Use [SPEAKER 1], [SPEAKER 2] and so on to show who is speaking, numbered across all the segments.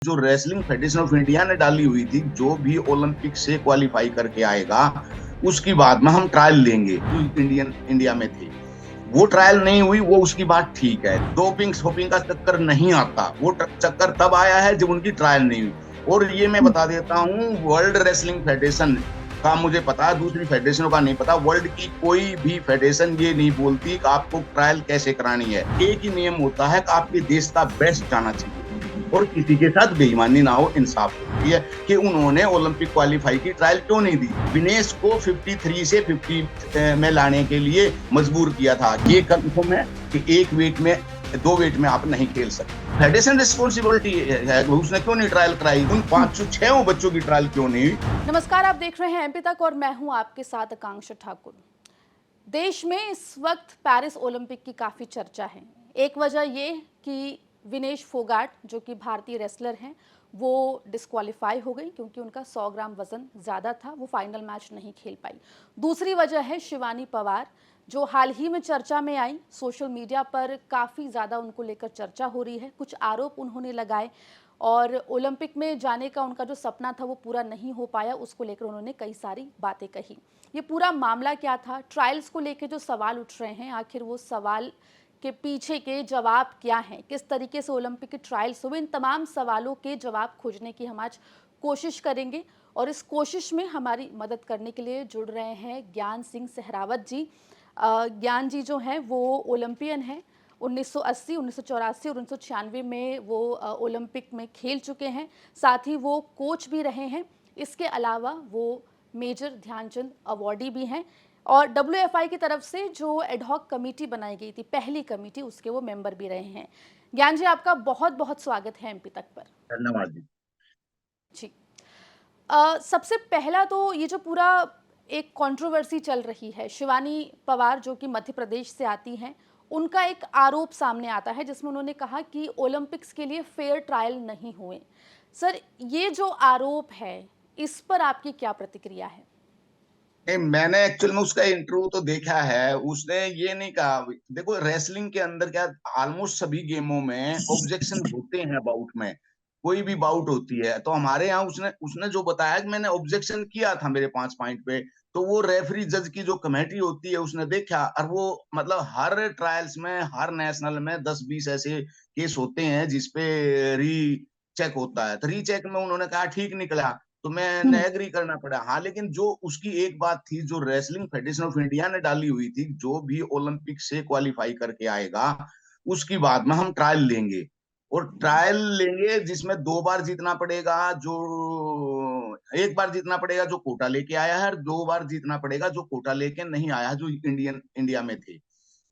[SPEAKER 1] जो wrestling federation of India ने डाली हुई थी, जो भी ओलंपिक से क्वालिफाई करके आएगा, उसकी बाद में हम ट्रायल लेंगे, जो इंडिया में थे। वो ट्रायल नहीं हुई, वो उसकी बात ठीक है। डोपिंग शोपिंग का चक्कर नहीं आता, वो चक्कर तब आया है जब उनकी ट्रायल नहीं हुई। और ये मैं बता देता हूँ, वर्ल्ड रेसलिंग फेडरेशन का मुझे पता है, दूसरी फेडरेशनों का नहीं पता। वर्ल्ड की कोई भी फेडरेशन ये नहीं बोलती कि आपको ट्रायल कैसे करानी है। एक ही नियम होता है कि आपके देश का बेस्ट जाना चाहिए और किसी के साथ बेईमानी ना हो, इंसाफ हो। ये कि उन्होंने ओलंपिक क्वालिफाई की ट्रायल क्यों नहीं दी? विनेश को 53 से 50 में लाने के लिए मजबूर किया था। ये कंफर्म है कि एक वेट में, दो वेट में आप नहीं खेल सकते। फेडरेशन रिस्पॉन्सिबिलिटी है, उसने क्यों नहीं ट्रायल कराई? उन 506 बच्चों की ट्रायल क्यों नहीं?
[SPEAKER 2] नमस्कार, आप देख रहे हैं एमपी तक और मैं हूं आपके साथ आकांक्षा ठाकुर। देश में इस वक्त पेरिस ओलंपिक की काफ़ी चर्चा है। एक वजह ये कि विनेश फोगाट जो कि भारतीय रेसलर हैं वो डिस्क्वालीफाई हो गई क्योंकि उनका 100 ग्राम वजन ज़्यादा था, वो फाइनल मैच नहीं खेल पाई। दूसरी वजह है शिवानी पवार जो हाल ही में चर्चा में आई। सोशल मीडिया पर काफ़ी ज़्यादा उनको लेकर चर्चा हो रही है, कुछ आरोप उन्होंने लगाए और ओलंपिक में जाने का उनका जो सपना था वो पूरा नहीं हो पाया, उसको लेकर उन्होंने कई सारी बातें कही। ये पूरा मामला क्या था, ट्रायल्स को लेकर जो सवाल उठ रहे हैं, आखिर वो सवाल के पीछे के जवाब क्या हैं, किस तरीके से ओलंपिक के ट्रायल्स हुए, इन तमाम सवालों के जवाब खोजने की हम आज कोशिश करेंगे। और इस कोशिश में हमारी मदद करने के लिए जुड़ रहे हैं ज्ञान सिंह सहरावत जी। ज्ञान जी जो हैं वो ओलंपियन हैं। 1980, 1984 और 1996 में वो ओलंपिक में खेल चुके हैं। साथ ही वो कोच भी रहे हैं। इसके अलावा वो मेजर ध्यानचंद अवार्डी भी हैं और डब्ल्यूएफआई की तरफ से जो एडहॉक कमेटी बनाई गई थी, पहली कमेटी, उसके वो मेंबर भी रहे हैं। ज्ञान जी, आपका बहुत बहुत स्वागत है एमपी तक पर।
[SPEAKER 1] धन्यवाद जी।
[SPEAKER 2] जी, सबसे पहला तो ये जो पूरा एक कंट्रोवर्सी चल रही है, शिवानी पवार जो कि मध्य प्रदेश से आती हैं, उनका एक आरोप सामने आता है जिसमें उन्होंने कहा कि ओलंपिक्स के लिए फेयर ट्रायल नहीं हुए। सर, ये जो आरोप है, इस पर आपकी क्या प्रतिक्रिया है?
[SPEAKER 1] नहीं, मैंने एक्चुअल में उसका इंटरव्यू तो देखा है। उसने ये नहीं कहा। देखो, रेसलिंग के अंदर क्या, ऑलमोस्ट सभी गेमों में ऑब्जेक्शन होते हैं बाउट में। कोई भी बाउट होती है तो हमारे यहाँ उसने उसने जो बताया कि मैंने ऑब्जेक्शन किया था मेरे 5 पॉइंट पे, तो वो रेफरी जज की जो कमेटी होती है उसने देखा। और वो मतलब हर ट्रायल्स में, हर नेशनल में 10-20 ऐसे केस होते हैं जिसपे री चेक होता है। तो रीचेक में उन्होंने कहा ठीक निकला, तो मैंने एग्री करना पड़ा। हाँ, लेकिन जो उसकी एक बात थी, जो रेसलिंग फेडरेशन ऑफ इंडिया ने डाली हुई थी, जो भी ओलंपिक से क्वालिफाई करके आएगा, उसकी बाद में हम ट्रायल लेंगे। और ट्रायल लेंगे जिसमें 2 बार जीतना पड़ेगा, जो एक बार जीतना पड़ेगा जो कोटा लेके आया है, और 2 बार जीतना पड़ेगा जो कोटा लेके नहीं आया, जो इंडिया में थे।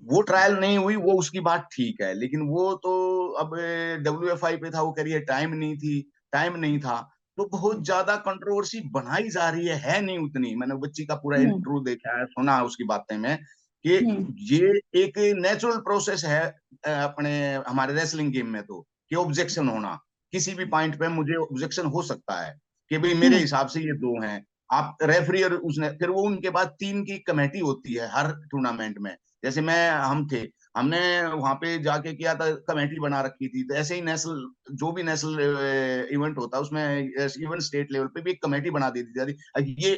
[SPEAKER 1] वो ट्रायल नहीं हुई, वो उसकी बात ठीक है, लेकिन वो तो अब डब्ल्यूएफआई पे था, वो कह रही है टाइम नहीं थी, टाइम नहीं था। तो बहुत ज्यादा कंट्रोवर्सी बनाई जा रही है नहीं उतनी। मैंने बच्ची का पूरा
[SPEAKER 2] हम्म।
[SPEAKER 1] इंटरव्यू देखा है, सुना उसकी बातें में कि
[SPEAKER 2] हम्म।
[SPEAKER 1] ये एक नेचुरल प्रोसेस है अपने हमारे रेसलिंग गेम में, तो कि ऑब्जेक्शन होना, किसी भी पॉइंट पे मुझे ऑब्जेक्शन हो सकता है कि भाई मेरे
[SPEAKER 2] हम्म।
[SPEAKER 1] हिसाब से ये दो हैं। आप रेफरी और उसने फिर वो उनके बाद 3 की कमेटी होती है हर टूर्नामेंट में। जैसे मैं हम थे, हमने वहां पे जाके किया था, कमेटी बना रखी थी। तो ऐसे ही नेशनल, जो भी नेशनल इवेंट होता है उसमें, इवन स्टेट लेवल पे भी एक कमेटी बना दी थी। ये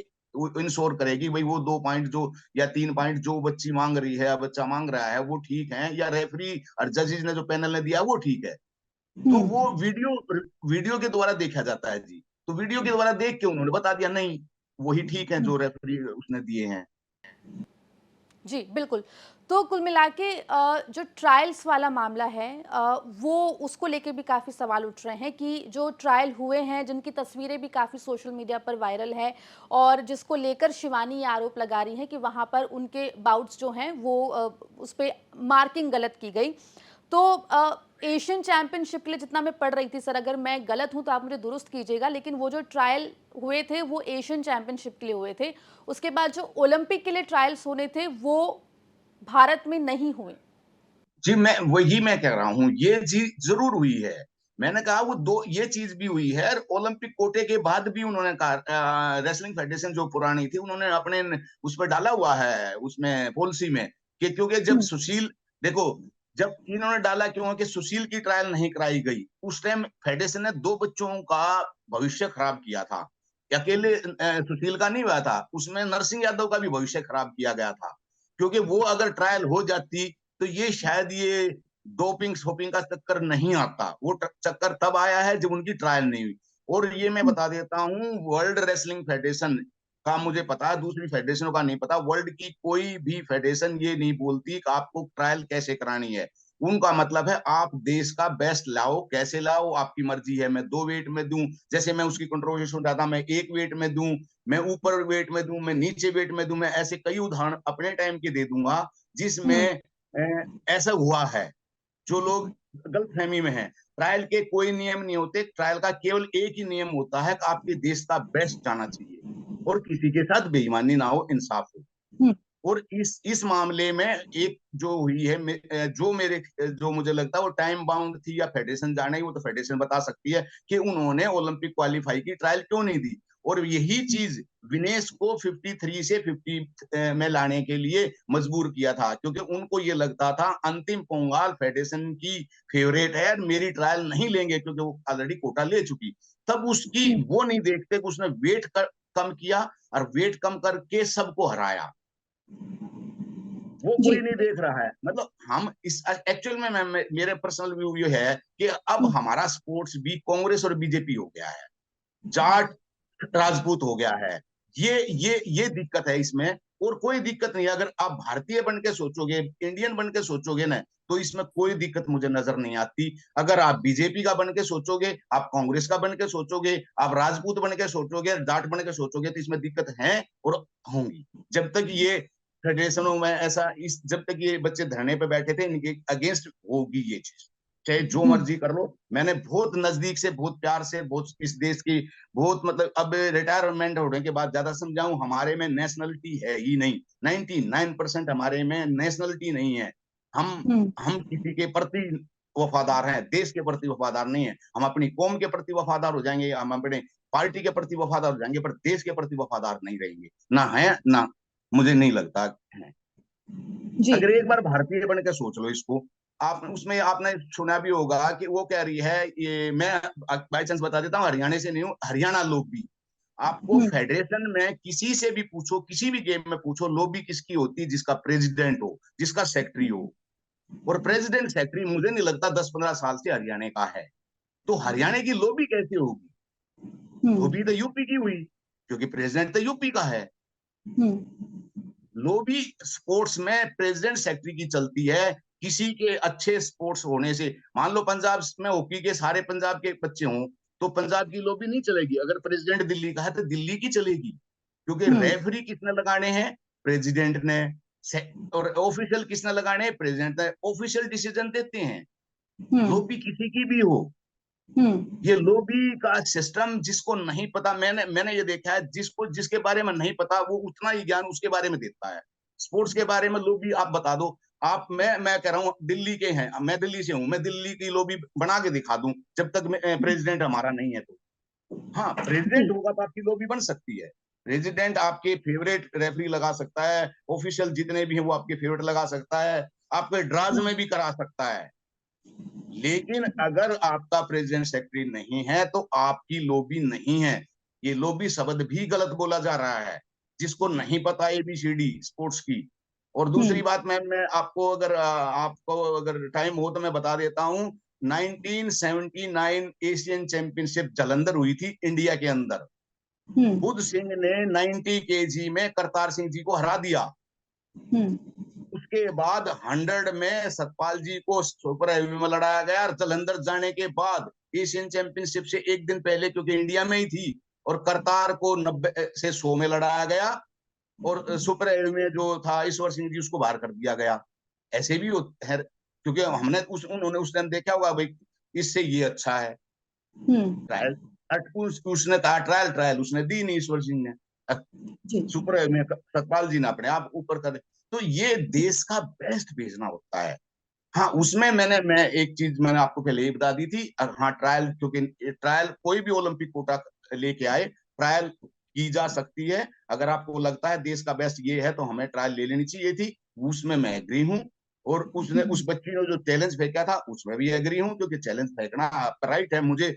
[SPEAKER 1] इंश्योर करेगी भाई वो 2 पॉइंट जो, या 3 पॉइंट जो बच्ची मांग रही है या बच्चा मांग रहा है, वो ठीक है, या रेफरी और जजेस ने जो पैनल ने दिया वो ठीक है। तो वो
[SPEAKER 2] हम्म।
[SPEAKER 1] वीडियो वीडियो के द्वारा देखा जाता है जी। तो वीडियो के द्वारा देख के उन्होंने बता दिया नहीं, वही ठीक है जो रेफरी उसने दिए हैं।
[SPEAKER 2] जी, बिल्कुल। तो कुल मिला के जो ट्रायल्स वाला मामला है, वो उसको लेके भी काफ़ी सवाल उठ रहे हैं कि जो ट्रायल हुए हैं, जिनकी तस्वीरें भी काफ़ी सोशल मीडिया पर वायरल है और जिसको लेकर शिवानी ये आरोप लगा रही हैं कि वहाँ पर उनके बाउट्स जो हैं वो उस पे मार्किंग गलत की गई। तो एशियन चैंपियनशिप के लिए जितना मैं पढ़ रही थी, सर अगर मैं गलत हूँ तो आप मुझे दुरुस्त कीजिएगा, लेकिन वो जो ट्रायल हुए थे वो एशियन चैंपियनशिप के लिए हुए थे। उसके बाद जो ओलंपिक के लिए ट्रायल्स होने थे वो भारत में नहीं हुए।
[SPEAKER 1] जी, मैं कह रहा हूँ, ये चीज जरूर हुई है। मैंने कहा वो दो, ये चीज भी हुई है। और ओलंपिक कोटे के बाद भी उन्होंने कहा, रेसलिंग फेडरेशन जो पुरानी थी, उन्होंने अपने उस पर डाला हुआ है, उसमें पॉलिसी में, कि क्योंकि जब सुशील, देखो, जब इन्होंने डाला क्यों कि सुशील की ट्रायल नहीं कराई गई, उस टाइम फेडरेशन ने 2 बच्चों का भविष्य खराब किया था। अकेले सुशील का नहीं हुआ था, उसमें नरसिंह यादव का भी भविष्य खराब किया गया था। क्योंकि वो अगर ट्रायल हो जाती तो ये शायद ये डोपिंग शोपिंग का चक्कर नहीं आता। वो चक्कर तब आया है जब उनकी ट्रायल नहीं हुई। और ये मैं बता देता हूँ, वर्ल्ड रेसलिंग फेडरेशन का मुझे पता है, दूसरी फेडरेशनों का नहीं पता। वर्ल्ड की कोई भी फेडरेशन ये नहीं बोलती कि आपको ट्रायल कैसे करानी है। उनका मतलब है आप देश का बेस्ट लाओ, कैसे लाओ आपकी मर्जी है। मैं 2 वेट में दूं, जैसे मैं उसकी कंट्रोवर्सी सुन रहा था, मैं 1 वेट में दूं, मैं ऊपर वेट में दूं, मैं नीचे वेट में दूं, मैं ऐसे कई उदाहरण अपने टाइम के दे दूंगा जिसमें ऐसा हुआ है। जो लोग गलतफहमी में हैं, ट्रायल के कोई नियम नहीं होते। ट्रायल का केवल एक ही नियम होता है कि आपके देश का बेस्ट जाना चाहिए और किसी के साथ बेईमानी ना हो, इंसाफ हो। और इस मामले में एक जो हुई है, जो मुझे लगता है वो टाइम बाउंड थी या फेडरेशन जाने, वो तो फेडरेशन बता सकती है कि उन्होंने ओलंपिक क्वालिफाई की ट्रायल क्यों नहीं दी। और यही चीज विनेश को 53 से 50 में लाने के लिए मजबूर किया था, क्योंकि उनको ये लगता था अंतिम पोंगाल फेडरेशन की फेवरेट है, मेरी ट्रायल नहीं लेंगे क्योंकि वो ऑलरेडी कोटा ले चुकी। तब उसकी वो नहीं देखते कि उसने कम किया और वेट कम करके सबको हराया। वो
[SPEAKER 2] जी।
[SPEAKER 1] कोई नहीं देख रहा है। मतलब हम इस एक्चुअल में मेरे पर्सनल व्यू ये है कि अब हमारा स्पोर्ट्स भी कांग्रेस और बीजेपी हो गया है, जाट राजपूत हो गया है। ये दिक्कत है इसमें। और कोई दिक्कत नहीं है अगर आप भारतीय बन के सोचोगे, इंडियन बन के सोचोगे ना, तो इसमें कोई दिक्कत मुझे नजर नहीं आती। अगर आप बीजेपी का बन के सोचोगे, आप कांग्रेस का बन के सोचोगे, आप राजपूत बन के सोचोगे, जाट बन के सोचोगे, तो इसमें दिक्कत है और होंगी। जब तक ये फेडरेशनों में ऐसा इस जब तक ये बच्चे धरने पे बैठे थे, इनके अगेंस्ट होगी ये चीज, चाहे जो मर्जी कर लो। मैंने बहुत नजदीक से, बहुत प्यार से, बहुत इस देश की बहुत, मतलब अब रिटायरमेंट होने के बाद ज्यादा समझाऊं, हमारे में नेशनलिटी है ही नहीं। 99% हमारे में नेशनलिटी नहीं है। हम किसी के प्रति वफादार हैं, देश के प्रति वफादार नहीं है। हम अपनी कौम के प्रति वफादार हो जाएंगे, हम अपने पार्टी के प्रति वफादार हो जाएंगे, पर देश के प्रति वफादार नहीं रहेंगे। ना है ना, मुझे नहीं लगता है।
[SPEAKER 2] जी।
[SPEAKER 1] अगर एक बार भारतीय बन के सोच लो इसको, आप उसमें आपने सुना भी होगा कि वो कह रही है, ये मैं बाई चांस बता देता हूँ, हरियाणा से नहीं हूँ, हरियाणा लॉबी। आपको फेडरेशन में किसी से भी पूछो, किसी भी गेम में पूछो, लॉबी किसकी होती है? जिसका प्रेसिडेंट हो, जिसका सेक्रेटरी हो। और प्रेसिडेंट सेक्रेटरी मुझे नहीं लगता 10-15 साल से हरियाणा का है। तो हरियाणा की लॉबी कैसे होगी? लॉबी तो यूपी की हुई, क्योंकि प्रेसिडेंट तो यूपी का है। लॉबी स्पोर्ट्स में प्रेसिडेंट सेक्रेटरी की चलती है। किसी के अच्छे स्पोर्ट्स होने से, मान लो पंजाब में हॉकी के सारे पंजाब के बच्चे हों, तो पंजाब की लॉबी नहीं चलेगी। अगर प्रेसिडेंट दिल्ली का है तो दिल्ली की चलेगी, क्योंकि रेफरी किसने लगाने हैं? प्रेसिडेंट ने। और ऑफिशियल किसने लगाने हैं? प्रेसिडेंट ने। ऑफिशियल डिसीजन देते हैं। लॉबी किसी की भी हो, ये लॉबी का सिस्टम जिसको नहीं पता, मैंने मैंने ये देखा है, जिसको जिसके बारे में नहीं पता वो उतना ही ज्ञान उसके बारे में देता है। स्पोर्ट्स के बारे में लॉबी आप बता दो। आप मैं कह रहा हूँ दिल्ली के हैं, मैं दिल्ली से हूँ, मैं दिल्ली की लॉबी बना के दिखा दूं, जब तक प्रेसिडेंट हमारा नहीं है तो। हाँ,
[SPEAKER 2] जी।
[SPEAKER 1] प्रेसिडेंट होगा तो आपकी लॉबी बन सकती है। प्रेसिडेंट आपके फेवरेट रेफरी लगा सकता है, ऑफिशियल जितने भी हैं वो आपके फेवरेट लगा सकता है, आपके ड्राज में भी करा सकता है। लेकिन अगर आपका प्रेसिडेंट सेक्रेटरी नहीं है तो आपकी लॉबी नहीं है। ये लॉबी शब्द भी गलत बोला जा रहा है, जिसको नहीं पता एबीसीडी स्पोर्ट्स की। और दूसरी बात, आपको अगर टाइम हो तो मैं बता देता हूं, 1979 एशियन चैंपियनशिप जालंधर हुई थी इंडिया के अंदर। बुद्ध सिंह ने 90 केजी में करतार सिंह जी को हरा दिया। उसके बाद 100 में सतपाल जी को सुपर हैवी में लड़ाया गया, और जालंधर जाने के बाद एशियन चैंपियनशिप से एक दिन पहले, क्योंकि इंडिया में ही थी, और करतार को 90 से 100 में लड़ाया गया, और सुपर हैवी में जो था ईश्वर सिंह जी, उसको बाहर कर दिया गया। ऐसे भी है, क्योंकि उन्होंने उस टाइम देखा होगा भाई, इससे ये अच्छा है ट्रायल। उसने कहा ट्रायल, उसने दी नहीं ईश्वर सिंह ने।
[SPEAKER 2] जी।
[SPEAKER 1] सुपर में सतपाल जी ने अपने आप ऊपर कर। तो ये देश का बेस्ट भेजना होता है। हाँ, उसमें मैं एक चीज मैंने आपको पहले ही बता दी थी। हाँ, ट्रायल, क्योंकि ट्रायल कोई भी ओलंपिक कोटा लेके आए, ट्रायल की जा सकती है। अगर आपको लगता है देश का बेस्ट ये है तो हमें ट्रायल ले लेनी चाहिए थी, उसमें मैं एग्री हूँ। और उसने उस बच्ची ने जो चैलेंज फेंका था उसमें भी एग्री हूँ, क्योंकि चैलेंज फेंकना राइट है। मुझे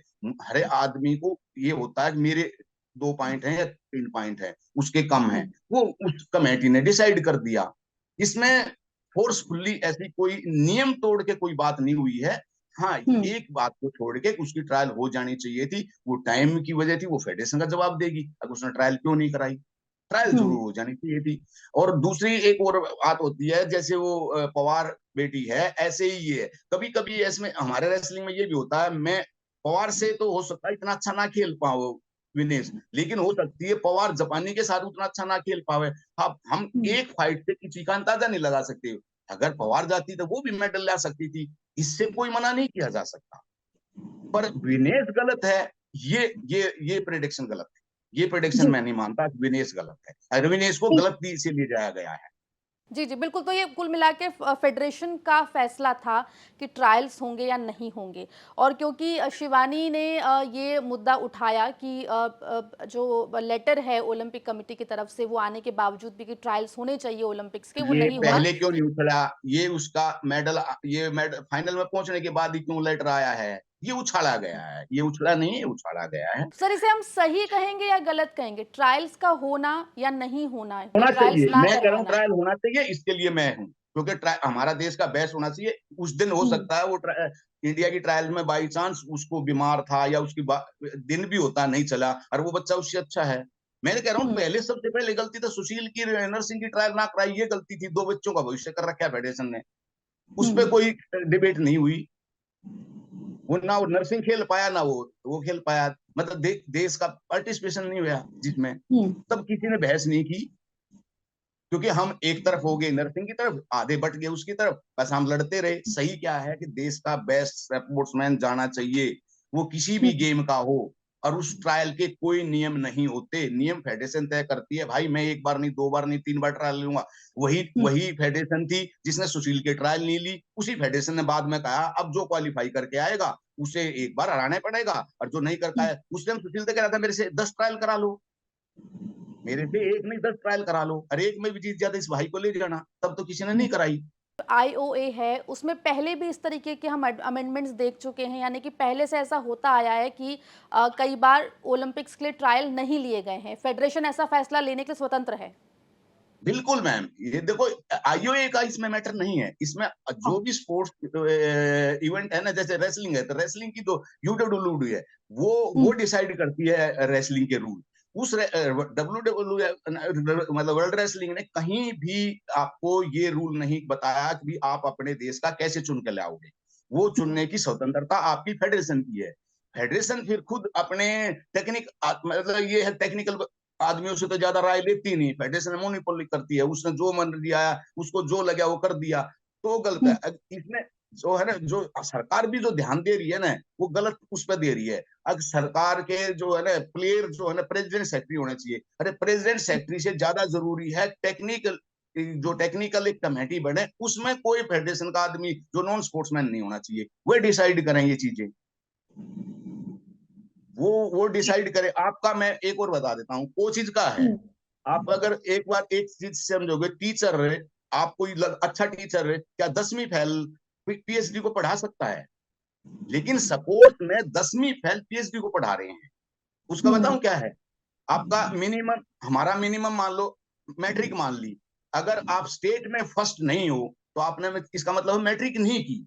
[SPEAKER 1] हर आदमी को ये होता है कि मेरे 2 पॉइंट हैं या 3 पॉइंट है, उसके कम है, वो उस कमेटी ने डिसाइड कर दिया। इसमें फोर्सफुल्ली ऐसी कोई नियम तोड़ के कोई बात नहीं हुई है। हाँ, एक बात को छोड़ के उसकी ट्रायल हो जानी चाहिए थी, वो टाइम की वजह थी, वो फेडरेशन का जवाब देगी। अब उसने ट्रायल क्यों नहीं कराई? ट्रायल जरूर हो जानी चाहिए थी। और दूसरी एक और बात होती है, जैसे वो पवार बेटी है, ऐसे ही ये है। कभी कभी इसमें हमारे रेसलिंग में ये भी होता है, मैं पवार से तो हो सकता है इतना अच्छा ना खेल पाओ विनेश, लेकिन हो सकती है पवार जापानी के साथ उतना अच्छा ना खेल पावे। अब हम एक फाइट से किसी का अंदाजा नहीं लगा सकते। अगर पवार जाती तो वो भी मेडल ला सकती थी, इससे कोई मना नहीं किया जा सकता। पर विनेश गलत है, ये प्रेडिक्शन गलत है। ये प्रेडिक्शन
[SPEAKER 2] जी
[SPEAKER 1] मैं नहीं मानता कि विनेश गलत है, और विनेश को गलत से ले जाया गया है।
[SPEAKER 2] जी, जी, बिल्कुल। तो ये कुल मिला के फेडरेशन का फैसला था कि ट्रायल्स होंगे या नहीं होंगे। और क्योंकि शिवानी ने ये मुद्दा उठाया कि जो लेटर है ओलंपिक कमेटी की तरफ से वो आने के बावजूद भी कि ट्रायल्स होने चाहिए ओलंपिक्स के, वो
[SPEAKER 1] ये
[SPEAKER 2] नहीं हुआ।
[SPEAKER 1] पहले क्यों नहीं उछला? ये उसका मेडल, ये मेडल फाइनल में पहुंचने के बाद ही क्यों लेटर आया है? ये उछाला गया है, ये उछला नहीं है, उछाला गया है।
[SPEAKER 2] सर, इसे हम सही कहेंगे या गलत कहेंगे? ट्रायल्स का होना या नहीं होना, या
[SPEAKER 1] होना
[SPEAKER 2] ट्रायल्स
[SPEAKER 1] चाहिए,
[SPEAKER 2] ना
[SPEAKER 1] मैं कह रहा हूँ
[SPEAKER 2] करवाना?
[SPEAKER 1] ट्रायल होना चाहिए, इसके लिए मैं हूँ, क्योंकि हमारा देश का बेस्ट होना चाहिए। उस दिन हो
[SPEAKER 2] हुँ,
[SPEAKER 1] सकता है वो इंडिया की ट्रायल में बाई चांस उसको बीमार था, या उसकी दिन भी होता नहीं चला, और वो बच्चा उससे अच्छा है। मैं कह रहा हूँ
[SPEAKER 2] हुँ,
[SPEAKER 1] पहले, सबसे पहले गलती तो सुशील की, नर्सिंग की ट्रायल ना कराई, ये गलती थी। 2 बच्चों का भविष्य कर रखा है फेडरेशन ने, उस
[SPEAKER 2] हुँ,
[SPEAKER 1] पर कोई डिबेट नहीं हुई। वो ना वो नर्सिंग खेल पाया, ना वो खेल पाया, मतलब देश का पार्टिसिपेशन नहीं हुआ जिसमें,
[SPEAKER 2] हुँ,
[SPEAKER 1] तब किसी ने बहस नहीं की। क्योंकि हम एक तरफ हो गए नर्सिंग की तरफ, आधे बट गए उसकी तरफ, बस हम लड़ते रहे। सही क्या है कि देश का बेस्ट स्पोर्ट्समैन जाना चाहिए, वो किसी भी
[SPEAKER 2] हुँ,
[SPEAKER 1] गेम का हो। और उस ट्रायल के कोई नियम नहीं होते, नियम फेडरेशन तय करती है। भाई मैं एक बार नहीं, 2 बार नहीं, 3 बार ट्रायल लूंगा। वही
[SPEAKER 2] हुँ,
[SPEAKER 1] वही फेडरेशन थी जिसने सुशील के ट्रायल नहीं ली। उसी फेडरेशन ने बाद में कहा अब जो क्वालिफाई करके आएगा उसे एक बार हराना पड़ेगा, और जो नहीं करता
[SPEAKER 2] हुँ।
[SPEAKER 1] है, उस टाइम सुशील तो कह रहा था मेरे से 10 ट्रायल करा लो, मेरे से एक नहीं 10 ट्रायल करा लो, और एक में भी जीत जाते इस भाई को ले जाना। तब तो किसी ने नहीं कराई।
[SPEAKER 2] आईओए है, उसमें पहले भी इस तरीके के हम अमेंडमेंट्स देख चुके हैं, यानी कि पहले से ऐसा होता आया है कि कई बार ओलंपिक्स के लिए ट्रायल नहीं लिए गए हैं। फेडरेशन ऐसा फैसला लेने के लिए स्वतंत्र है।
[SPEAKER 1] बिल्कुल मैम, ये देखो, आईओए का इसमें मैटर नहीं है। इसमें
[SPEAKER 2] हाँ।
[SPEAKER 1] जो भी स्पोर्ट्स इवेंट है ना, जैसे रेसलिंग है तो रेसलिंग की तो यूडब्ल्यूडब्ल्यू है, वो
[SPEAKER 2] हुँ,
[SPEAKER 1] डिसाइड करती है रेसलिंग के रूल। उस डब्ल्यू मतलब वर्ल्ड रेसलिंग ने कहीं भी आपको ये रूल नहीं बताया कि भी आप अपने देश का कैसे चुन के लाओगे। वो चुनने की स्वतंत्रता आपकी फेडरेशन की है। फेडरेशन फिर खुद अपने टेक्निक, मतलब ये है, टेक्निकल आदमियों से तो ज्यादा राय लेती नहीं। फेडरेशन मोनोपोली करती है, उसने जो मन दिया, उसको जो लगा वो कर दिया, तो गलत
[SPEAKER 2] हुँ,
[SPEAKER 1] है। इसमें जो है ना, जो सरकार भी जो ध्यान दे रही है ना, वो गलत उस पर दे रही है। अब सरकार के जो है ना प्लेयर, जो है ना, प्रेसिडेंट सेक्रेटरी होना चाहिए। अरे प्रेसिडेंट सेक्रेटरी से ज्यादा जरूरी है टेक्निकल, जो टेक्निकल एक कमेटी बने, उसमें कोई फेडरेशन का आदमी जो नॉन स्पोर्ट्समैन नहीं होना चाहिए, वे डिसाइड करें ये चीजें। वो
[SPEAKER 2] जी।
[SPEAKER 1] डिसाइड करे। आपका मैं एक और बता देता हूँ, कोचिज का है।
[SPEAKER 2] हुँ,
[SPEAKER 1] आप अगर एक बार एक चीज समझोगे, टीचर रहे, आप कोई अच्छा टीचर रहे, क्या 10वीं फेल पीएचडी को पढ़ा सकता है? लेकिन सपोर्ट में 10वीं फेल पीएचडी को पढ़ा रहे हैं। उसका
[SPEAKER 2] हुँ,
[SPEAKER 1] बताऊं क्या है? आपका मिनिमम, हमारा मिनिमम मान लो, मैट्रिक मान ली। अगर आप स्टेट में फर्स्ट नहीं हो तो आपने, इसका मतलब मैट्रिक नहीं की।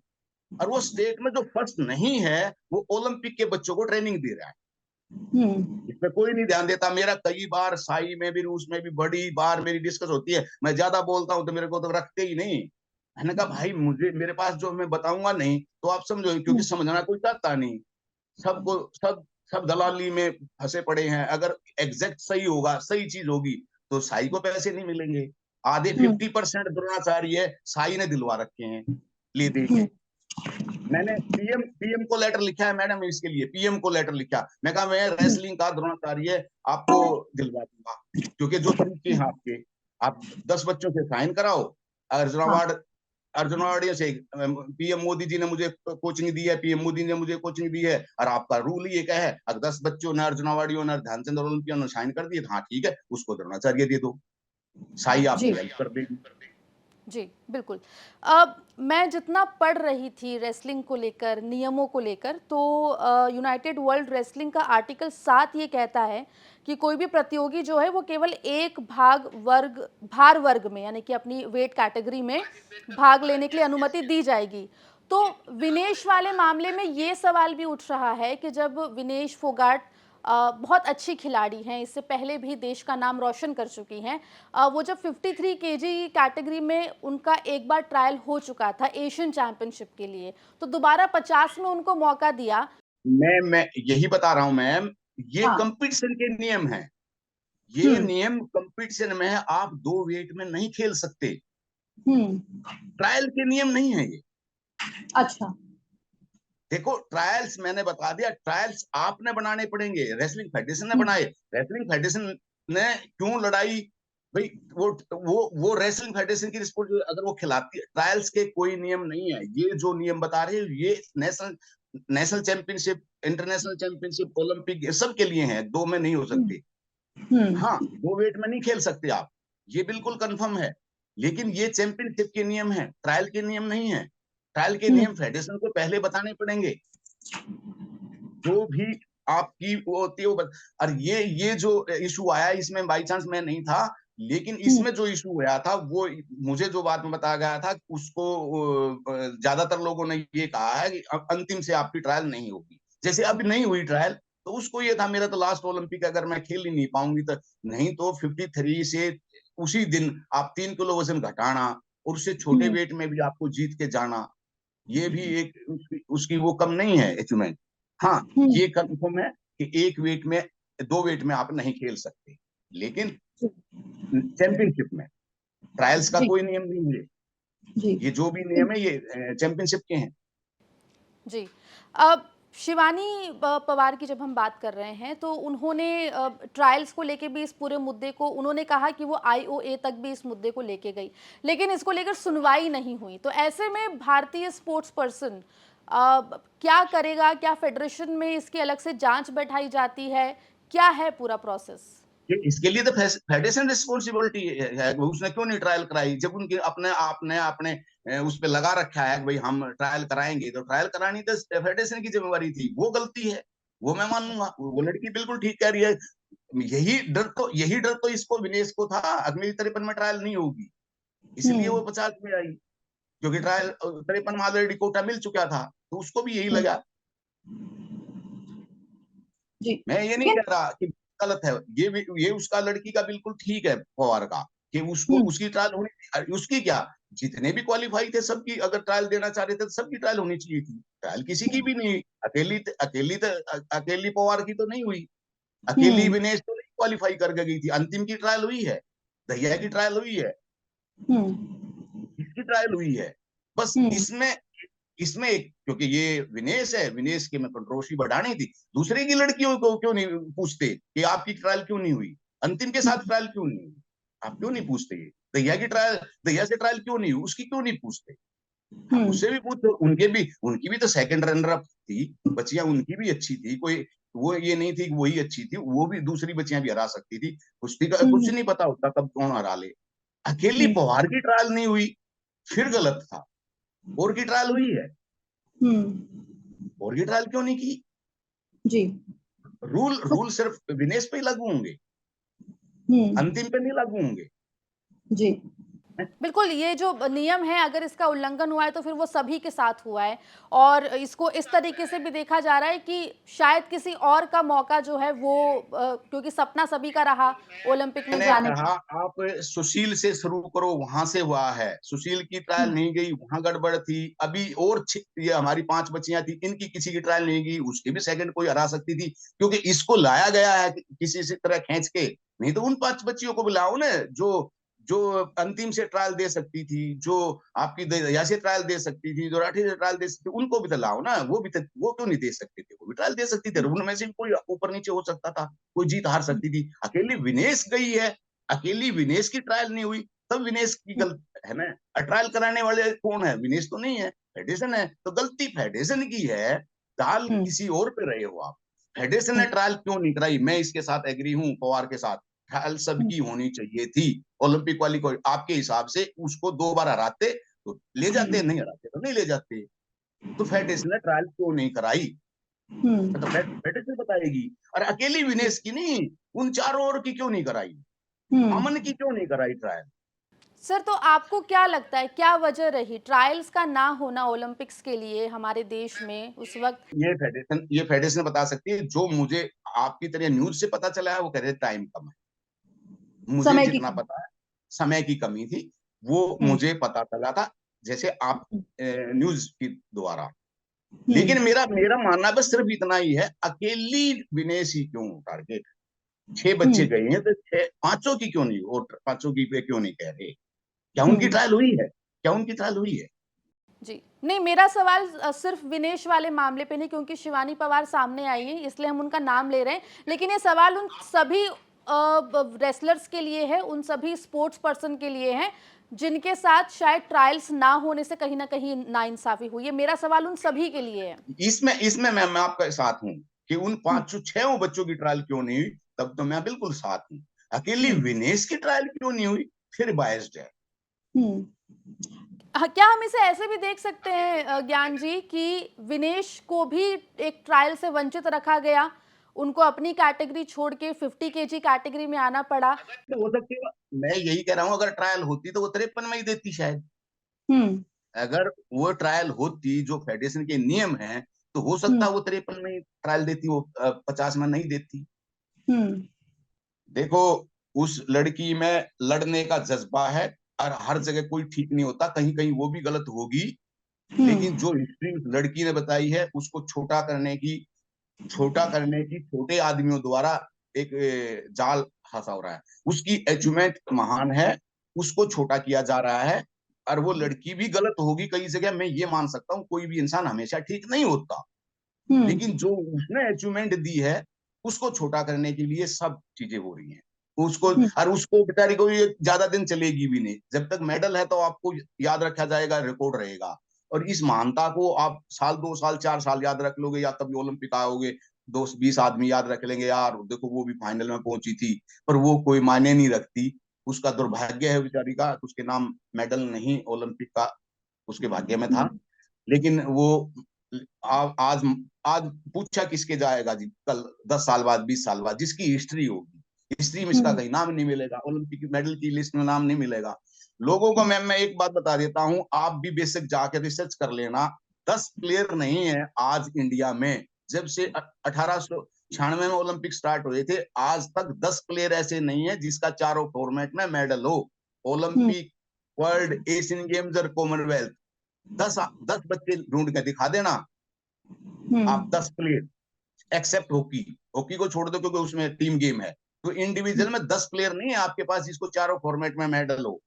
[SPEAKER 1] और वो स्टेट में जो फर्स्ट नहीं है, वो ओलंपिक के बच्चों को ट्रेनिंग दे रहा है।
[SPEAKER 2] हुँ,
[SPEAKER 1] इसमें कोई नहीं ध्यान देता। मेरा कई बार साई में भी, रूस में भी बड़ी बार मेरी डिस्कस होती है। मैं ज्यादा बोलता हूँ तो मेरे को तो रखते ही नहीं। मैंने कहा भाई, मुझे मेरे पास जो मैं बताऊंगा नहीं तो आप समझो, क्योंकि
[SPEAKER 2] हुँ,
[SPEAKER 1] समझना कोई चाहता नहीं। सबको सब सब दलाली में फंसे पड़े हैं। अगर एग्जैक्ट सही होगा, सही चीज होगी, तो साई को पैसे नहीं मिलेंगे। आधे
[SPEAKER 2] हुँ,
[SPEAKER 1] 50% द्रोणाचार्य साई ने दिलवा रखे हैं, ले दे
[SPEAKER 2] हुँ,
[SPEAKER 1] के। मैंने पीएम को लेटर लिखा है मैडम, इसके लिए पीएम को लेटर लिखा। मैं कहा मैं
[SPEAKER 2] हुँ,
[SPEAKER 1] रेसलिंग का द्रोणाचार्य आपको दिलवा दूंगा, क्योंकि जो तरीके हैं आपके, आप 10 बच्चों से साइन कराओ। अर्जुन
[SPEAKER 2] हाँ।
[SPEAKER 1] अवार्ड, अर्जुन अवार्ड से पीएम मोदी जी ने मुझे कोचिंग दी है, पीएम मोदी ने मुझे कोचिंग दी है, और आपका रूल ये क्या है? अगर 10 बच्चों ने, अर्जुन अवार्डियों ने, ध्यानचंद ओलंपियन ने साइन कर दिए, तो हाँ ठीक है, उसको द्रोणाचार्य दे दो, साई
[SPEAKER 2] जी।
[SPEAKER 1] आपकी हेल्प कर देगी।
[SPEAKER 2] जी, बिल्कुल। अब मैं जितना पढ़ रही थी रेसलिंग को लेकर, नियमों को लेकर, तो यूनाइटेड वर्ल्ड रेसलिंग का आर्टिकल 7 ये कहता है कि कोई भी प्रतियोगी जो है वो केवल एक भार वर्ग में, यानी कि अपनी वेट कैटेगरी में भाग लेने के लिए अनुमति दी जाएगी। तो विनेश वाले मामले में ये सवाल भी उठ रहा है कि जब विनेश फोगाट बहुत अच्छी खिलाड़ी हैं, इससे पहले भी देश का नाम रोशन कर चुकी हैं। वो जब 53 केजी कैटेगरी में उनका एक बार ट्रायल हो चुका था एशियन चैंपियनशिप के लिए, तो दोबारा 50 में उनको मौका दिया।
[SPEAKER 1] मैं यही बता रहा हूं मैम, ये
[SPEAKER 2] हाँ।
[SPEAKER 1] कंपटीशन के नियम है। ये
[SPEAKER 2] हम्म।
[SPEAKER 1] नियम कंपटीशन में है, आप 2 वेट में नहीं खेल सकते।
[SPEAKER 2] हम्म।
[SPEAKER 1] ट्रायल के नियम नहीं है ये।
[SPEAKER 2] अच्छा।
[SPEAKER 1] देखो, ट्रायल्स मैंने बता दिया, ट्रायल्स आपने बनाने पड़ेंगे, रेसलिंग फेडरेशन ने बनाए। रेसलिंग फेडरेशन ने क्यों लड़ाई भाई? वो रेसलिंग फेडरेशन की रिस्पॉन्स, अगर वो खिलाती है। ट्रायल्स के कोई नियम नहीं है, ये जो नियम बता रहे हैं ये national national championship, international championship, Olympic, ये सब के लिए हैं, 2 में नहीं हो सकते। हाँ, 2 वेट में नहीं खेल सकते आप, ये बिल्कुल कंफर्म है। लेकिन ये चैंपियनशिप के नियम है, ट्रायल के नियम नहीं है। ट्रायल के नियम फेडरेशन को पहले बताने पड़ेंगे। जो भी आपकी वो होती है वो और ये जो इशू आया, इसमें बाई चांस मैं नहीं था, लेकिन इसमें जो इशू हुआ था वो मुझे जो बाद में बताया गया था, उसको ज्यादातर लोगों ने ये कहा है कि अब अंतिम से आपकी ट्रायल नहीं होगी। जैसे अब नहीं हुई ट्रायल, तो उसको ये था मेरा तो लास्ट ओलंपिक, अगर मैं खेल ही नहीं पाऊंगी तो नहीं, तो 53 से उसी दिन आप 3 किलो वजन घटाना, और उससे छोटे वेट में भी आपको जीत के जाना, ये भी एक उसकी वो कम नहीं है अचीवमेंट। हाँ, ये कंफर्म है कि 1 वेट में, 2 वेट में आप नहीं खेल सकते, लेकिन चैंपियनशिप में ट्रायल्स का
[SPEAKER 2] जी।
[SPEAKER 1] कोई नियम नहीं है।
[SPEAKER 2] जी।
[SPEAKER 1] ये जो भी नियम है ये चैंपियनशिप के हैं।
[SPEAKER 2] जी। अब शिवानी पवार की जब हम बात कर रहे हैं, तो उन्होंने ट्रायल्स को लेके भी इस पूरे मुद्दे को, उन्होंने कहा कि वो आईओए तक भी इस मुद्दे को लेके गई, लेकिन इसको लेकर सुनवाई नहीं हुई। तो ऐसे में भारतीय स्पोर्ट्स पर्सन क्या करेगा? क्या फेडरेशन में इसकी अलग से जांच बैठाई जाती है? क्या है पूरा प्रोसेस?
[SPEAKER 1] इसके लिए तो फेडरेशन रिस्पॉन्सिबिलिटी है, उसने क्यों नहीं ट्रायल कराई? जब उनके अपने आपने अपने उस पे लगा रखा है कि भाई हम ट्रायल कराएंगे, तो ट्रायल करानी तो फेडरेशन की जिम्मेवारी थी। वो गलती है, वो मैं मानूंगा, वो लड़की बिल्कुल ठीक कह रही है। यही डर तो इसको, विनेश को था, अगली 53 में ट्रायल नहीं होगी, इसलिए वो 50 में आई, क्योंकि ट्रायल 53 में ऑलरेडी कोटा मिल चुका था, तो उसको भी यही लगा।
[SPEAKER 2] जी।
[SPEAKER 1] मैं ये नहीं कह रहा कि गलत है, ये उसका लड़की का बिल्कुल ठीक है, पवार का, कि उसको उसकी ट्रायल होनी थी। उसकी क्या, जितने भी क्वालिफाई थे सबकी, अगर ट्रायल देना चाह रहे थे तो सबकी ट्रायल होनी चाहिए थी। ट्रायल किसी की भी नहीं हुई, अकेली पवार की तो नहीं हुई, अकेली विनेश तो नहीं क्वालिफाई करके गई थी। अंतिम की ट्रायल हुई है, दहिया की ट्रायल हुई है, इसकी ट्रायल हुई है। बस इसमें इसमें क्योंकि ये विनेश है, विनेश की में कंट्रोवर्सी बढ़ानी थी, दूसरे की लड़कियों को क्यों नहीं पूछते कि आपकी ट्रायल क्यों नहीं हुई, अंतिम के साथ ट्रायल क्यों नहीं हुई? आप क्यों नहीं पूछते? ये दहिया से ट्रायल क्यों नहीं हुई, उसकी क्यों नहीं पूछते? आप उससे भी पूछो, उनकी भी तो सेकंड रनर अप थी, बच्चियां उनकी भी अच्छी थी, कोई वो ये नहीं थी कि वही अच्छी थी, वो भी दूसरी बच्चियां भी हरा सकती थी। कुश्ती का कुछ नहीं पता होता कब कौन हरा ले। अकेली पवार की ट्रायल नहीं हुई, फिर गलत था। और की ट्रायल हुई है, और की ट्रायल क्यों नहीं की?
[SPEAKER 2] जी।
[SPEAKER 1] रूल रूल सिर्फ विनेश पे ही लागू होंगे, अंतिम पे नहीं लागू होंगे।
[SPEAKER 2] जी। बिल्कुल, ये जो नियम है, अगर इसका उल्लंघन हुआ है तो फिर वो सभी के साथ हुआ है, और इसको इस तरीके से भी देखा जा रहा है कि शायद किसी और का मौका जो है वो क्योंकि सपना सभी का रहा ओलंपिक में
[SPEAKER 1] मैंने
[SPEAKER 2] जाने
[SPEAKER 1] कहा,
[SPEAKER 2] का।
[SPEAKER 1] आप सुशील से शुरू करो, वहां से हुआ है। सुशील की ट्रायल नहीं गई, वहां गड़बड़ थी। अभी और ये हमारी 5 बच्चियां थी, इनकी किसी की ट्रायल नहीं गई, उसकी भी सेकंड कोई हरा सकती थी, क्योंकि इसको लाया गया है किसी से तरह खींच के। नहीं तो उन 5 बच्चियों को बुलाओ ना, जो जो अंतिम से ट्रायल दे सकती थी, जो आपकी दया से ट्रायल दे सकती थी, जो राठी से ट्रायल दे सकती थी, उनको भी तो लाओ ना। वो क्यों नहीं दे सकते थे? वो भी ट्रायल दे सकती थी, उनमें से भी कोई ऊपर नीचे हो सकता था, कोई जीत हार सकती थी। अकेली विनेश गई है, अकेली विनेश की ट्रायल नहीं हुई, तब विनेश की गलत है ना। ट्रायल कराने वाले कौन है? विनेश तो नहीं है, फेडरेशन है। तो गलती फेडरेशन की है, दाल किसी और पे रहे हो आप। फेडरेशन ने ट्रायल क्यों नहीं कराई? मैं इसके साथ एग्री हूं, पवार के साथ। ट्रायल सबकी होनी चाहिए थी। ओलंपिक वाली को आपके हिसाब से उसको 2 बार हराते तो ले जाते, नहीं हराते तो नहीं ले जाते। तो फेडरेशन ने ट्रायल क्यों नहीं कराई? तो फेडरेशन बताएगी। और अकेली विनेश की नहीं, उन चारों और की क्यों नहीं कराई? अमन की क्यों नहीं कराई ट्रायल?
[SPEAKER 2] सर, तो आपको क्या लगता है, क्या वजह रही ट्रायल्स का ना होना ओलंपिक्स के लिए हमारे देश में उस वक्त?
[SPEAKER 1] ये फेडरेशन बता सकती है। जो मुझे आपकी तरह न्यूज से पता चला है, वो कह रहे टाइम कम है। मुझे
[SPEAKER 3] समय की
[SPEAKER 1] जितना
[SPEAKER 3] कमी।
[SPEAKER 1] पता है, समय की कमी थी, वो
[SPEAKER 3] हम्म
[SPEAKER 1] मुझे पता चला था, जैसे आप न्यूज के द्वारा।
[SPEAKER 3] हम्म
[SPEAKER 1] लेकिन मेरा मेरा मानना बस सिर्फ इतना ही है, अकेली विनेश ही क्यों टारगेट? 6 बच्चे
[SPEAKER 3] हम्म
[SPEAKER 1] गए हैं तो 6 पांचों की क्यों नहीं, वो पांचों की पे क्यों नहीं कह रहे? क्या उनकी
[SPEAKER 3] हम्म
[SPEAKER 1] ट्रायल हुई है? क्या उनकी ट्रायल हुई है?
[SPEAKER 2] जी, नहीं, मेरा सवाल सिर्फ विनेश वाले मामले पे नहीं, क्योंकि शिवानी पवार सामने आई है इसलिए हम उनका नाम ले रहे हैं, लेकिन ये सवाल उन सभी रेसलर्स के लिए है, उन सभी स्पोर्ट्स पर्सन के लिए है जिनके साथ शायद ट्रायल्स ना होने से कहीं ना कहीं नाइंसाफी हुई है। मेरा सवाल उन सभी के लिए है।
[SPEAKER 1] इसमें इसमें मैं आपके साथ हूं कि उन
[SPEAKER 3] हम्म
[SPEAKER 1] पांचों छह बच्चों की ट्रायल क्यों नहीं हुई, तब तो मैं बिल्कुल साथ हूं। अकेली
[SPEAKER 3] हम्म
[SPEAKER 1] विनेश की ट्रायल क्यों नहीं हुई, फिर बायस्ड है।
[SPEAKER 3] हम्म
[SPEAKER 2] क्या हम इसे ऐसे भी देख सकते हैं ज्ञान जी कि विनेश को भी एक ट्रायल से वंचित रखा गया, उनको अपनी कैटेगरी छोड़ के 50 केजी कैटेगरी में आना पड़ा?
[SPEAKER 1] तो हो सकती है, मैं यही कह रहा हूं, अगर ट्रायल होती तो वो 53 में ही देती शायद।
[SPEAKER 3] हम्म
[SPEAKER 1] अगर वो ट्रायल होती जो फेडरेशन के नियम है, तो हो सकता
[SPEAKER 3] हम्म
[SPEAKER 1] है वो 53 में ही ट्रायल देती, वो 50 में नहीं देती।
[SPEAKER 3] हम्म
[SPEAKER 1] देखो, उस लड़की में लड़ने का जज्बा है, और हर जगह कोई ठीक नहीं होता, कहीं कहीं वो भी गलत होगी। लेकिन
[SPEAKER 3] हम्म
[SPEAKER 1] जो हिस्ट्री उस लड़की ने बताई है, उसको छोटे छोटे आदमियों द्वारा एक जाल फंसा हो रहा है। उसकी अचीवमेंट महान है, उसको छोटा किया जा रहा है। और वो लड़की भी गलत होगी कई जगह, मैं ये मान सकता हूँ, कोई भी इंसान हमेशा ठीक नहीं होता। लेकिन जो उसने अचीवमेंट दी है, उसको छोटा करने के लिए सब चीजें हो रही हैं। उसको,
[SPEAKER 3] हम्म
[SPEAKER 1] और उसको बेचारी को ये ज्यादा दिन चलेगी भी नहीं। जब तक मेडल है तो आपको याद रखा जाएगा, रिकॉर्ड रहेगा। और इस महानता को आप साल 2 साल 4 साल याद रख लोगे, या कभी ओलंपिक आओगे 20 आदमी याद रख लेंगे, यार देखो वो भी फाइनल में पहुंची थी। पर वो कोई मायने नहीं रखती। उसका दुर्भाग्य है बेचारी का, उसके नाम मेडल नहीं ओलंपिक का उसके भाग्य में था। लेकिन वो आज आज पूछा किसके जाएगा जी, कल 10 साल बाद 20 साल बाद जिसकी हिस्ट्री होगी, हिस्ट्री में इसका
[SPEAKER 3] हम्म
[SPEAKER 1] कहीं नाम नहीं मिलेगा, ओलंपिक मेडल की लिस्ट में नाम नहीं मिलेगा। लोगों को मैं एक बात बता देता हूं, आप भी बेशक जाके रिसर्च कर लेना। 10 प्लेयर नहीं है आज इंडिया में। जब से 1896 में ओलंपिक स्टार्ट हुए थे, आज तक 10 प्लेयर ऐसे नहीं है जिसका चारों फॉर्मेट में मेडल हो।
[SPEAKER 3] हम्म
[SPEAKER 1] ओलंपिक, वर्ल्ड, एशियन गेम्स और कॉमनवेल्थ, 10 बच्चे ढूंढ के दिखा देना। आप
[SPEAKER 3] हम्म
[SPEAKER 1] 10 प्लेयर, एक्सेप्ट हॉकी, हॉकी को छोड़ दो क्योंकि उसमें टीम गेम है। तो इंडिविजुअल में 10 प्लेयर नहीं है आपके पास जिसको चारों फॉर्मेट में मेडल हो।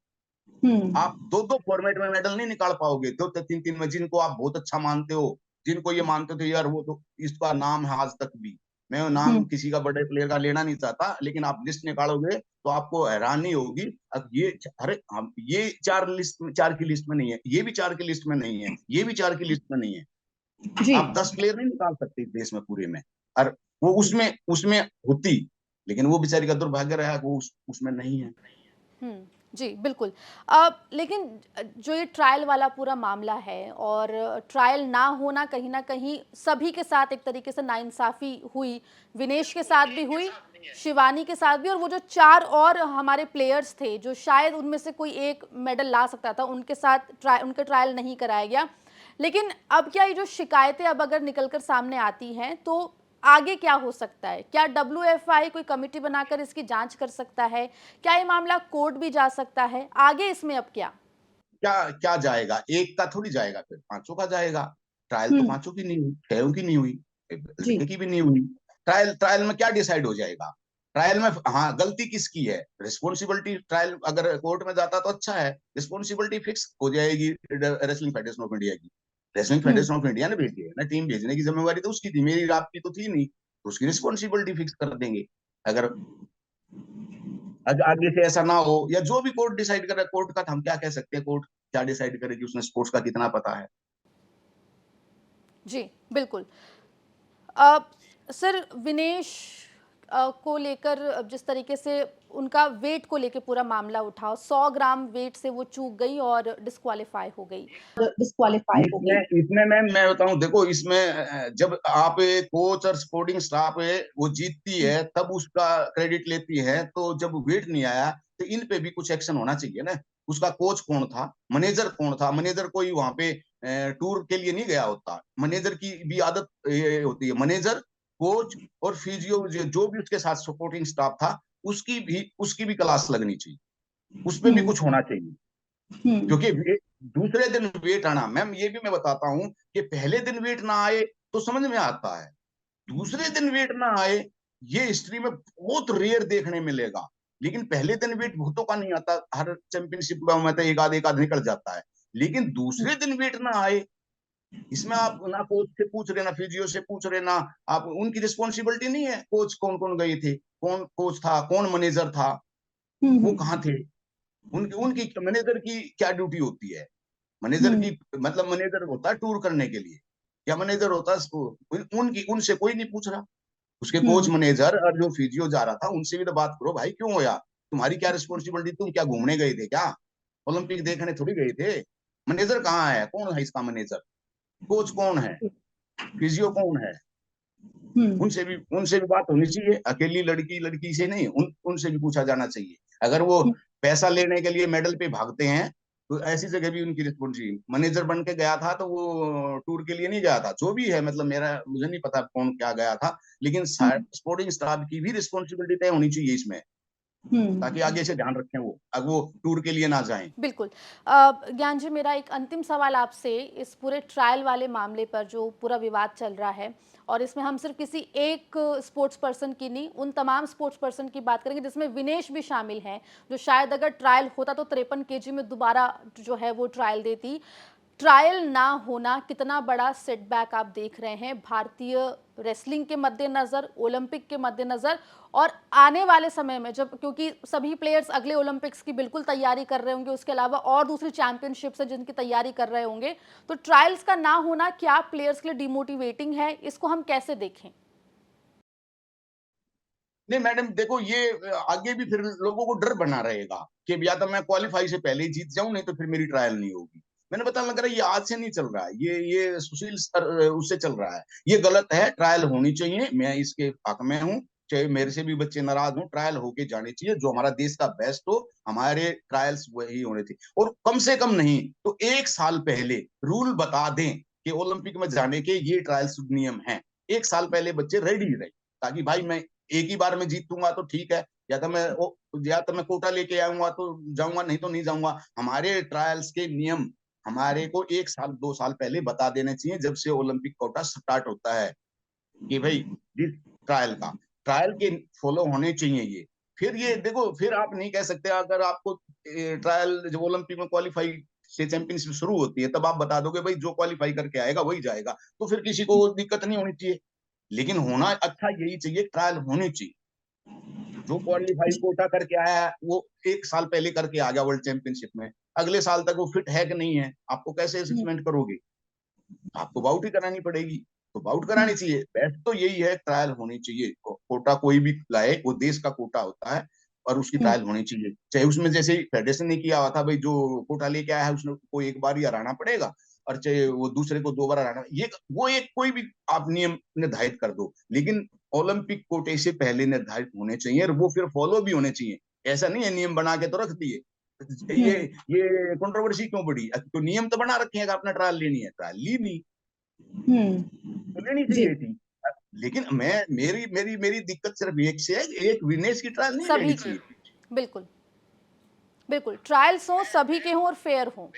[SPEAKER 1] आप दो दो फॉर्मेट में मेडल नहीं निकाल पाओगे, दो तो तीन तीन में, जिनको आप बहुत अच्छा मानते हो, जिनको ये मानते थे यार वो तो इसका नाम है आज तक भी। मैं नाम
[SPEAKER 3] हम्म
[SPEAKER 1] किसी का बड़े प्लेयर का लेना नहीं चाहता, लेकिन आप लिस्ट निकालोगे तो आपको हैरानी होगी। अब ये, अरे हम ये चार की लिस्ट में नहीं है, ये भी चार की लिस्ट में नहीं है, ये भी चार की लिस्ट में नहीं है।
[SPEAKER 3] जी
[SPEAKER 1] आप 10 प्लेयर नहीं निकाल सकते इस देश में पूरे में। और वो उसमें उसमें होती, लेकिन वो बेचारी का दुर्भाग्य रहा, वो उसमें नहीं है।
[SPEAKER 2] जी, बिल्कुल। लेकिन जो ये ट्रायल वाला पूरा मामला है और ट्रायल ना होना कहीं न कहीं सभी के साथ एक तरीके से नाइंसाफ़ी हुई। विनेश के साथ भी हुई, शिवानी के साथ भी, और वो जो 4 और हमारे प्लेयर्स थे, जो शायद उनमें से कोई एक मेडल ला सकता था, उनके साथ उनका ट्रायल नहीं कराया गया। लेकिन अब क्या ये जो शिकायतें अब अगर निकल कर सामने आती हैं, तो आगे क्या हो सकता है? क्या डब्ल्यूएफआई कोई कमिटी बनाकर इसकी जांच कर सकता है? क्या ये मामला कोर्ट भी जा सकता है? आगे इसमें अब क्या?
[SPEAKER 1] क्या क्या जाएगा, एक का थोड़ी जाएगा, फिर पांचों का जाएगा। ट्रायल तो
[SPEAKER 3] हम्म
[SPEAKER 1] पांचों की नहीं हुई, छह की नहीं हुई,
[SPEAKER 3] जी
[SPEAKER 1] लड़के की भी नहीं हुई। ट्रायल ट्रायल में क्या डिसाइड हो जाएगा? ट्रायल में हाँ, गलती किसकी है, रिस्पॉन्सिबिलिटी, ट्रायल अगर कोर्ट में जाता तो अच्छा है, रिस्पॉन्सिबिलिटी फिक्स हो जाएगी रेसलिंग फेडरेशन ऑफ इंडिया की। Wrestling
[SPEAKER 3] hmm
[SPEAKER 1] federation of India ने भेजी है ना, टीम भेजने की जिम्मेवारी तो उसकी थी, मेरी आपकी तो थी नहीं। तो उसकी रिस्पॉन्सिबिलिटी फिक्स कर देंगे। अगर आगे से ऐसा ना हो, या जो भी कोर्ट डिसाइड करे, कोर्ट का हम क्या कह सकते हैं, कोर्ट क्या डिसाइड करे कि उसने स्पोर्ट्स का कितना पता है।
[SPEAKER 2] जी, बिल्कुल। अ, सर, विनेश को लेकर जिस तरीके से उनका वेट को लेकर पूरा मामला उठा, 100 ग्राम वेट से वो चूक गई और डिस्क्वालीफाई हो गई।
[SPEAKER 1] इसमें मैं बताऊं, देखो इसमें जब आप कोच और सपोर्टिंग स्टाफ वो जीतती है तब उसका क्रेडिट लेती है, तो जब वेट नहीं आया तो इन पे भी कुछ एक्शन होना चाहिए ना। उसका कोच कौन था, मैनेजर कौन था? मैनेजर कोई वहां पे टूर के लिए नहीं गया होता। मैनेजर की भी आदत होती है, मैनेजर, कोच और फिजियो जो भी उसके साथ सपोर्टिंग स्टाफ था उसकी भी क्लास लगनी चाहिए, उस पर भी कुछ होना चाहिए। क्योंकि दूसरे दिन वेट आना, मैम ये भी मैं बताता हूं कि पहले दिन वेट ना आए तो समझ में आता है, दूसरे दिन वेट ना आए ये हिस्ट्री में बहुत रेयर देखने मिलेगा। लेकिन पहले दिन वेट बहुतों का नहीं आता, हर चैंपियनशिप में तो एक आध निकल जाता है। लेकिन दूसरे दिन वेट ना आए, इसमें आप ना कोच से पूछ रहे ना फिजियो से पूछ रहे ना, आप उनकी रिस्पॉन्सिबिलिटी नहीं है। कोच कौन कौन गए थे, कौन कोच था, कौन मैनेजर था, वो कहाँ थे, उनकी उनकी मैनेजर की क्या ड्यूटी होती है? मैनेजर की मतलब मैनेजर होता है टूर करने के लिए, क्या मैनेजर होता है उनकी, उनसे कोई नहीं पूछ रहा। उसके कोच मैनेजर और जो फिजियो जा रहा था उनसे भी तो बात करो, भाई क्यों होया, तुम्हारी क्या रिस्पॉन्सिबिलिटी, तुम क्या घूमने गए थे क्या, ओलंपिक देखने थोड़ी गए थे? मैनेजर कहाँ है, कौन है इसका मैनेजर, कोच कौन है, फिजियो कौन है? उनसे भी बात होनी चाहिए, अकेली लड़की से नहीं, उनसे भी पूछा जाना चाहिए। अगर वो पैसा लेने के लिए मेडल पे भागते हैं तो ऐसी जगह भी उनकी रिस्पॉन्सिबिलिटी। मैनेजर बन के गया था तो वो टूर के लिए नहीं गया था, जो भी है, मतलब मुझे नहीं पता कौन क्या गया था, लेकिन स्पोर्टिंग स्टाफ की भी रिस्पॉन्सिबिलिटी तय होनी चाहिए इसमें, ताकि आगे से ध्यान रखें वो, अब वो टूर के लिए ना जाएं।
[SPEAKER 2] बिल्कुल। ज्ञान जी, मेरा एक अंतिम सवाल आपसे, इस पूरे ट्रायल वाले मामले पर जो पूरा विवाद चल रहा है, और इसमें हम सिर्फ किसी एक स्पोर्ट्स पर्सन की नहीं, उन तमाम स्पोर्ट्स पर्सन की बात करेंगे जिसमें विनेश भी शामिल हैं, जो शायद अगर ट्रायल होता तो 53 केजी में दोबारा जो है वो ट्रायल देती। ट्रायल ना होना कितना बड़ा सेटबैक आप देख रहे हैं भारतीय रेसलिंग के मद्देनजर, ओलंपिक के मद्देनजर, और आने वाले समय में जब, क्योंकि सभी प्लेयर्स अगले ओलंपिक्स की बिल्कुल तैयारी कर रहे होंगे, उसके अलावा और दूसरी चैंपियनशिप्स हैं जिनकी तैयारी कर रहे होंगे, तो ट्रायल्स का ना होना क्या प्लेयर्स के लिए डिमोटिवेटिंग है? इसको हम कैसे देखें?
[SPEAKER 1] नहीं मैडम, देखो ये आगे भी फिर लोगों को डर बना रहेगा कि या तो मैं क्वालिफाई से पहले ही जीत जाऊं, नहीं तो फिर मेरी ट्रायल नहीं होगी। मैंने पता लग रहा है ये आज से नहीं चल रहा है, ये सुशील स्तर उससे चल रहा है। ये गलत है, ट्रायल होनी चाहिए, मैं इसके हक में हूँ, चाहे मेरे से भी बच्चे नाराज हों, ट्रायल होके जानी चाहिए, जो हमारा देश का बेस्ट हो, हमारे ट्रायल्स वही होने थे। और कम से कम नहीं तो 1 साल पहले रूल बता दें कि ओलंपिक में जाने के ये ट्रायल्स नियम हैं, 1 साल पहले बच्चे रेडी रहे, ताकि भाई मैं एक ही बार में जीतूंगा तो ठीक है, या तो मैं कोटा लेके आऊंगा तो जाऊंगा, नहीं तो नहीं जाऊंगा। हमारे ट्रायल्स के नियम हमारे को 1 साल 2 साल पहले बता देने चाहिए, जब से ओलंपिक कोटा स्टार्ट होता है, कि भाई जिस ट्रायल के फॉलो होने चाहिए ये। फिर ये देखो, फिर आप नहीं कह सकते, अगर आपको ट्रायल जब ओलंपिक में क्वालिफाई से चैंपियनशिप शुरू होती है तब आप बता दोगे भाई जो क्वालिफाई करके आएगा वही जाएगा, तो फिर किसी को दिक्कत नहीं होनी चाहिए। लेकिन होना अच्छा यही चाहिए, ट्रायल होनी चाहिए, जो क्वालिफाई कोटा करके आया है वो 1 साल पहले करके आ गया वर्ल्ड चैंपियनशिप में, अगले साल तक वो फिट है कि नहीं है आपको कैसे असेसमेंट करोगे? आपको बाउट ही करानी पड़ेगी, तो बाउट करानी चाहिए। बेस्ट तो यही है, ट्रायल होनी चाहिए, कोटा कोई भी लाए वो देश का कोटा होता है और उसकी ट्रायल होनी चाहिए। चाहे उसमें जैसे फेडरेशन ने किया हुआ था, भाई जो कोटा लेके आया है उसने को एक बार ही हराना पड़ेगा, और चाहे वो दूसरे को 2 बार हराना, ये वो एक कोई भी आप नियम निर्धारित कर दो, लेकिन ओलंपिक कोटे से पहले निर्धारित होने चाहिए और वो फिर फॉलो भी होने चाहिए। ऐसा नहीं है नियम बना के तो रख दिए, ये ये कंट्रोवर्सी क्यों बढ़ी? तो नियम तो बना रखे हैं कि आपने ट्रायल लेनी है, ट्रायल ली नहीं, तो लेनी चाहिए थी। लेकिन मैं मेरी मेरी मेरी दिक्कत सिर्फ एक से है, एक विनेश की ट्रायल नहीं
[SPEAKER 2] सभी
[SPEAKER 1] लेनी
[SPEAKER 2] की,
[SPEAKER 1] चाहिए।
[SPEAKER 2] बिल्कुल बिल्कुल, ट्रायल्स हो, सभी के हों और फेयर हों।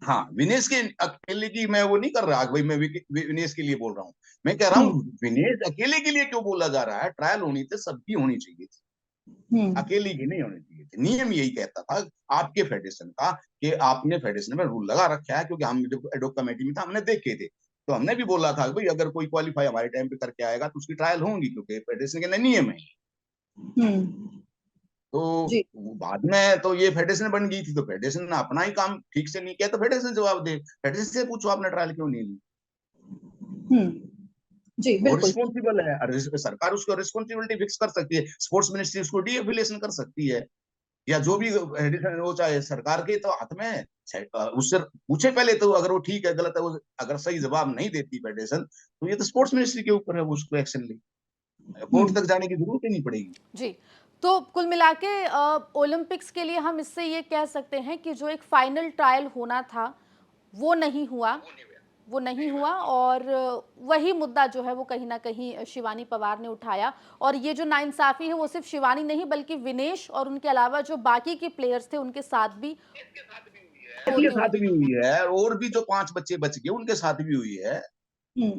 [SPEAKER 1] हाँ, विनेश के अकेले की मैं वो नहीं कर रहा भाई, मैं विनेश के लिए बोल रहा हूँ, मैं कह रहा हूँ विनेश अकेले के लिए क्यों बोला जा रहा है? ट्रायल होनी थी, सबकी होनी चाहिए थी, अकेले की नहीं होनी चाहिए थी। नियम यही कहता था आपके फेडरेशन का, कि आपने फेडरेशन में रूल लगा रखा है, क्योंकि हम जब एडोक कमेटी में था हमने देखे थे, तो हमने भी बोला था भाई अगर कोई क्वालिफाई हमारे टाइम पे करके आएगा तो उसकी ट्रायल होंगी, क्योंकि फेडरेशन के नए नियम है। तो बाद में तो ये फेडरेशन बन गई थी, तो फेडरेशन ने अपना ही काम ठीक से नहीं किया, तो फेडरेशन जवाब दे, फेडरेशन से पूछो आपने ट्रायल क्यों नहीं ली।
[SPEAKER 3] जी,
[SPEAKER 1] वो
[SPEAKER 3] बिल्कुल।
[SPEAKER 1] रिस्पॉन्सिबल है, सरकार उसको रिस्पॉन्सिबिलिटी फिक्स कर सकती है, स्पोर्ट्स मिनिस्ट्री उसको डीएफिलिएशन कर सकती है, या जो भी एडिशन हो, चाहे सरकार के तो हाथ में है। उससे पूछे पहले तो, अगर वो ठीक है गलत है, वो अगर सही जवाब नहीं देती फेडरेशन, तो ये तो स्पोर्ट्स मिनिस्ट्री के ऊपर है, वो उसको एक्शन ले, कोर्ट तक जाने की जरूरत ही नहीं पड़ेगी।
[SPEAKER 2] जी। तो कुल मिला के ओलंपिक्स के लिए हम इससे ये कह सकते हैं कि जो एक फाइनल ट्रायल होना था, वो नहीं हुआ। वो नहीं हुआ और वही मुद्दा जो है वो कहीं न कहीं शिवानी पवार ने उठाया और ये जो नाइंसाफ़ी है वो सिर्फ़ शिवानी नहीं बल्कि विनेश और उनके अलावा जो बाकी के प्लेयर्स थे उनके साथ भी
[SPEAKER 1] इसके
[SPEAKER 2] होती
[SPEAKER 1] साथ
[SPEAKER 2] हुई।
[SPEAKER 1] भी हुई है, और भी जो 5 बच्चे बच गए उनके साथ भी हुई है।
[SPEAKER 3] हुँ,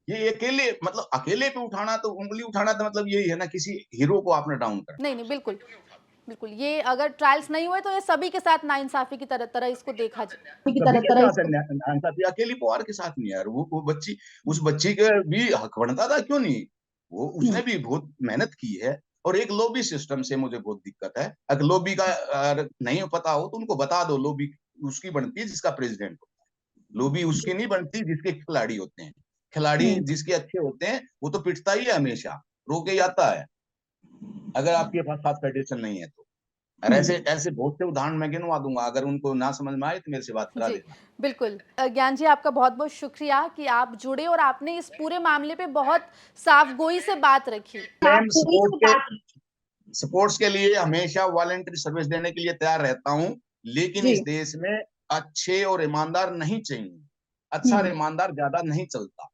[SPEAKER 1] ये अकेले, मतलब अकेले पे उठाना, तो उंगली उठाना तो मतलब यही है ना, किसी हीरो को आपने डाउन कर।
[SPEAKER 2] नहीं, नहीं, बिल्कुल। बिल्कुल, ये अगर ट्रायल्स नहीं हुए तो ये सभी के साथ नाइंसाफ़ी की तरह तरह इसको देखा जाए।
[SPEAKER 3] की
[SPEAKER 1] सभी के
[SPEAKER 3] तरह
[SPEAKER 1] साथ
[SPEAKER 3] इसको
[SPEAKER 1] नाइंसाफी, अकेली पवार के साथ नहीं यार, वो बच्ची, उस बच्ची का भी हक बनता था, क्यों नहीं? वो
[SPEAKER 3] हुँ,
[SPEAKER 1] उसने भी बहुत मेहनत की है, और एक लॉबी सिस्टम से मुझे बहुत दिक्कत है। अगर लॉबी का नहीं पता हो तो उनको बता दो, लॉबी उसकी बनती है जिसका प्रेसिडेंट होता है। लॉबी उसकी नहीं बनती जिसके खिलाड़ी होते हैं। खिलाड़ी
[SPEAKER 3] हुँ,
[SPEAKER 1] जिसके अच्छे होते हैं, वो तो पिटता ही है हमेशा, रोके ही आता है, अगर आपके पास साथ फेडरेशन नहीं है तो। और
[SPEAKER 3] हुँ।
[SPEAKER 1] ऐसे ऐसे बहुत से उदाहरण मैं गिनवा दूँगा, अगर उनको ना समझ में आए तो मेरे से बात करा
[SPEAKER 2] जी,
[SPEAKER 1] देना।
[SPEAKER 2] बिल्कुल। ज्ञान जी आपका बहुत-बहुत शुक्रिया कि आप जुड़े और आपने इस पूरे मामले पे बहुत साफ़गोई से बात रखी।
[SPEAKER 1] मैं स्पोर्ट्स के लिए हमेशा वॉलंटरी सर्विस देने के लिए तैयार रहता हूँ, लेकिन
[SPEAKER 3] जी।
[SPEAKER 1] इस देश में अच्छे और ईमानदार नहीं चाहिए। अच्छा और
[SPEAKER 3] हुँ,
[SPEAKER 1] ईमानदार ज़्यादा नहीं चलता।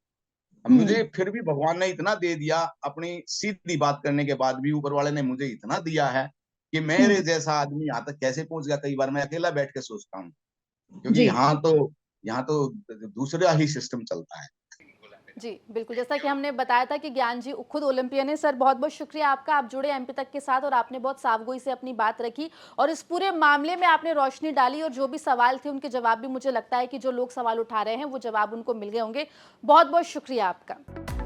[SPEAKER 1] अब
[SPEAKER 3] हुँ,
[SPEAKER 1] मुझे फिर भी भगवान ने इतना दे दिया, अपनी सीधी बात करने के बाद भी ऊपर वाले ने मुझे इतना दिया है, कि मेरे
[SPEAKER 3] हुँ।
[SPEAKER 1] जैसा आदमी यहाँ तक कैसे पहुँच गया, कई बार मैं अकेला बैठ के सोचता हूँ। क्योंकि
[SPEAKER 3] जी।
[SPEAKER 1] यहाँ तो दूसरा ही सिस्टम चलता है।
[SPEAKER 2] जी, बिल्कुल, जैसा कि हमने बताया था कि ज्ञान जी खुद ओलंपियन हैं। सर बहुत-बहुत शुक्रिया आपका, आप जुड़े एमपी तक के साथ और आपने बहुत साफ़गोई से अपनी बात रखी और इस पूरे मामले में आपने रोशनी डाली और जो भी सवाल थे उनके जवाब भी मुझे लगता है कि जो लोग सवाल उठा रहे हैं वो जवाब उनको मिल गए होंगे। बहुत-बहुत शुक्रिया आपका।